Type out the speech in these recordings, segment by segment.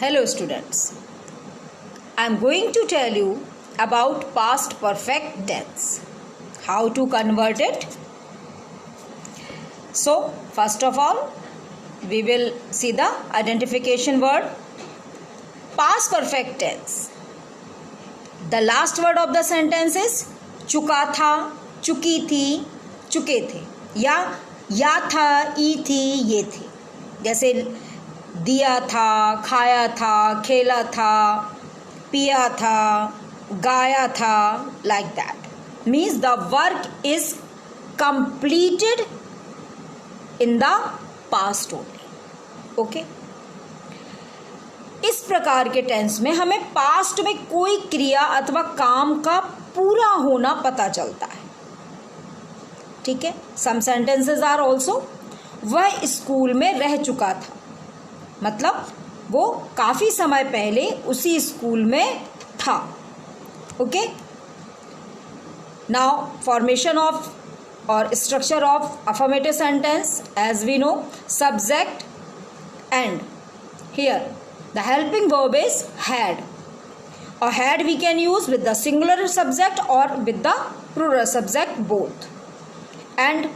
Hello students, I am going to tell you about past perfect tense. How to convert it? So, first of all, we will see the identification word. Past perfect tense. The last word of the sentence is चुका था, चुकी थी, चुके थे, या था, ई थी, ये थे. जैसे दिया था, खाया था, खेला था, पिया था, गाया था, like that. Means the work is completed in the past only. Okay? इस प्रकार के टेंस में हमें पास्ट में कोई क्रिया अथवा काम का पूरा होना पता चलता है. ठीक है. सम सेंटेंसेस आर ऑल्सो वह स्कूल में रह चुका था, मतलब वो काफी समय पहले उसी स्कूल में था. ओके. नाउ फॉर्मेशन ऑफ और structure of affirmative sentence. As we know, subject and here the helping verb is had, or had we can use with the singular subject or with the plural subject both. And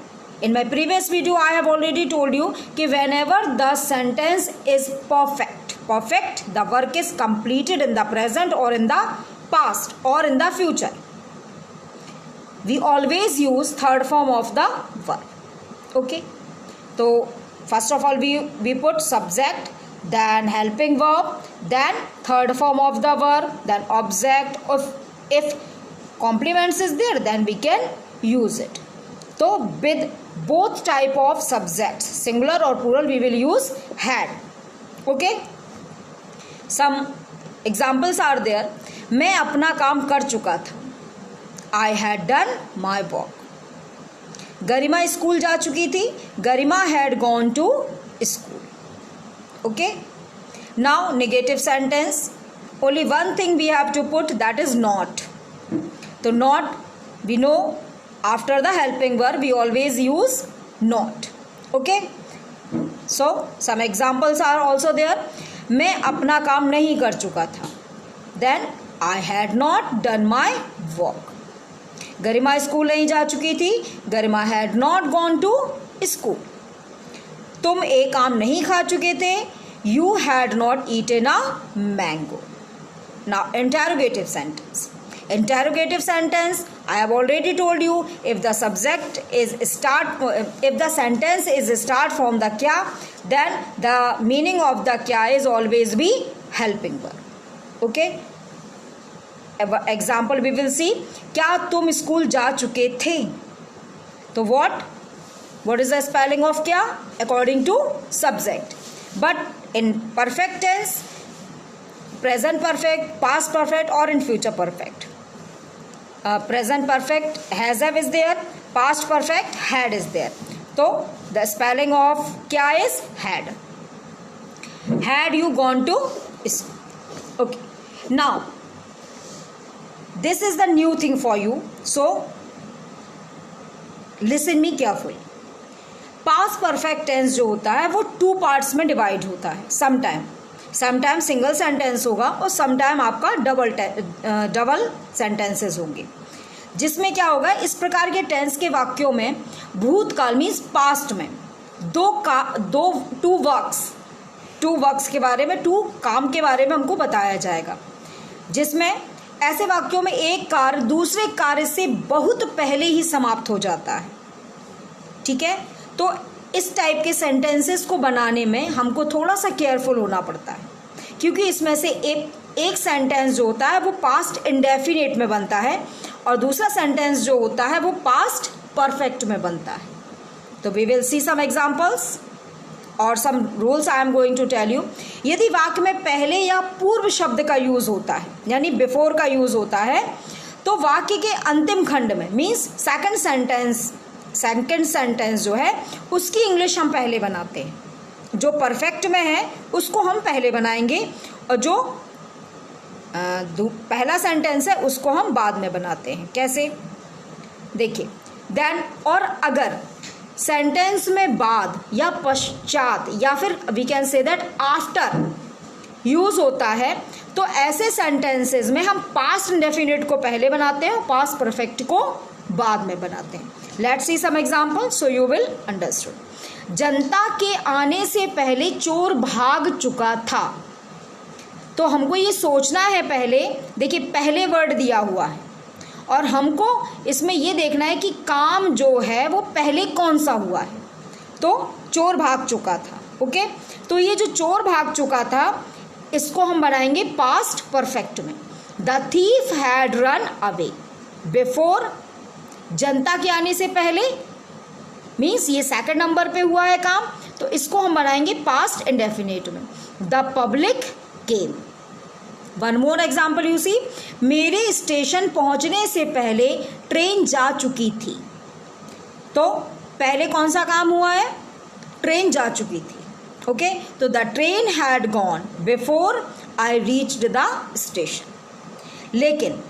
in my previous video I have already told you कि whenever the sentence is perfect, the work is completed in the present or in the past or in the future, we always use third form of the verb. Okay, so first of all we put subject, then helping verb, then third form of the verb, then object. If complements is there, then we can use it. So with both type of subjects, singular or plural, we will use had. Okay. Some examples are there. मैं अपना काम कर चुका था. I had done my work. Garima school जा चुकी थी. गरिमा had gone to school. Okay. Now negative sentence. Only one thing we have to put, that is not. So not, we know after the helping verb we always use not. Okay. So some examples are also there. मैं अपना काम नहीं कर चुका था. Then I had not done my work. Garima school नहीं जा चुकी थी. गरिमा had not gone to school. तुम एक आम नहीं खा चुके थे. You had not eaten a mango. Now interrogative sentence. Interrogative sentence, I have already told you, if the subject is if the sentence is start from the kya, then the meaning of the kya is always be helping verb. Okay. Example we will see. क्या तुम school जा चुके थे? तो what is the spelling of kya according to subject? But in perfect tense, present perfect, past perfect, or in future perfect, present perfect has have is there, past perfect had is there. So the spelling of kya is had. Had you gone to school? Okay. Now this is the new thing for you, so listen me carefully. Past perfect tense जो होता है वो two parts में divide होता है. Sometime single sentence होगा और sometime आपका डबल सेंटेंसेस होंगे. जिसमें क्या होगा, इस प्रकार के टेंस के वाक्यों में भूतकाल मीन्स पास्ट में टू वर्क्स के बारे में, टू काम के बारे में हमको बताया जाएगा. जिसमें ऐसे वाक्यों में एक कार्य दूसरे कार्य से बहुत पहले ही समाप्त हो जाता है. ठीक है. तो इस टाइप के सेंटेंसेस को बनाने में हमको थोड़ा सा केयरफुल होना पड़ता है, क्योंकि इसमें से एक सेंटेंस जो होता है वो पास्ट इंडेफिनिट में बनता है और दूसरा सेंटेंस जो होता है वो पास्ट परफेक्ट में बनता है. तो we will see some examples और some rules I am going to tell you. यदि वाक्य में पहले या पूर्व शब्द का यूज होता है, यानी बिफोर का यूज होता है, तो वाक्य के अंतिम खंड में मीन्स सेकंड सेंटेंस जो है उसकी इंग्लिश हम पहले बनाते हैं. जो परफेक्ट में है उसको हम पहले बनाएंगे और जो पहला सेंटेंस है उसको हम बाद में बनाते हैं. कैसे? देखिए, देन और अगर सेंटेंस में बाद या पश्चात या फिर we can say that after use होता है तो ऐसे सेंटेंसेस में हम पास्ट इंडेफिनिट को पहले बनाते हैं और पास्ट परफेक्ट को बाद में बनाते हैं. Let's see some example so you will understand. जनता के आने से पहले चोर भाग चुका था. तो हमको ये सोचना है पहले, देखिए पहले वर्ड दिया हुआ है और हमको इसमें ये देखना है कि काम जो है वो पहले कौन सा हुआ है. तो चोर भाग चुका था. ओके, तो ये जो चोर भाग चुका था इसको हम बनाएंगे पास्ट परफेक्ट में. The thief had run away before. जनता के आने से पहले मीन्स ये सेकंड नंबर पे हुआ है काम, तो इसको हम बनाएंगे पास्ट इंडेफिनिट में. The public came. One more example you see. मेरे स्टेशन पहुंचने से पहले ट्रेन जा चुकी थी. तो पहले कौन सा काम हुआ है? ट्रेन जा चुकी थी. ओके, तो the train had gone before I reached the station. लेकिन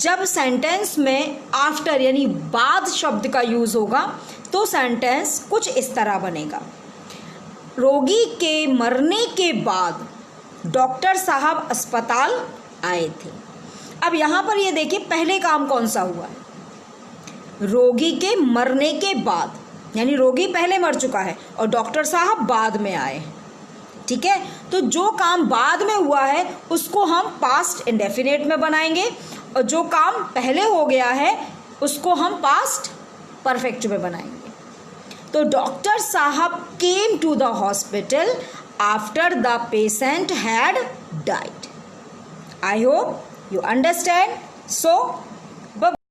जब सेंटेंस में आफ्टर यानी बाद शब्द का यूज होगा तो सेंटेंस कुछ इस तरह बनेगा. रोगी के मरने के बाद डॉक्टर साहब अस्पताल आए थे. अब यहाँ पर ये देखिए पहले काम कौन सा हुआ है? रोगी के मरने के बाद, यानी रोगी पहले मर चुका है और डॉक्टर साहब बाद में आए हैं. ठीक है, तो जो काम बाद में हुआ है उसको हम पास्ट इंडेफिनिट में बनाएंगे और जो काम पहले हो गया है उसको हम पास्ट परफेक्ट में बनाएंगे. तो डॉक्टर साहब came to the hospital after the patient had died. I hope you understand. So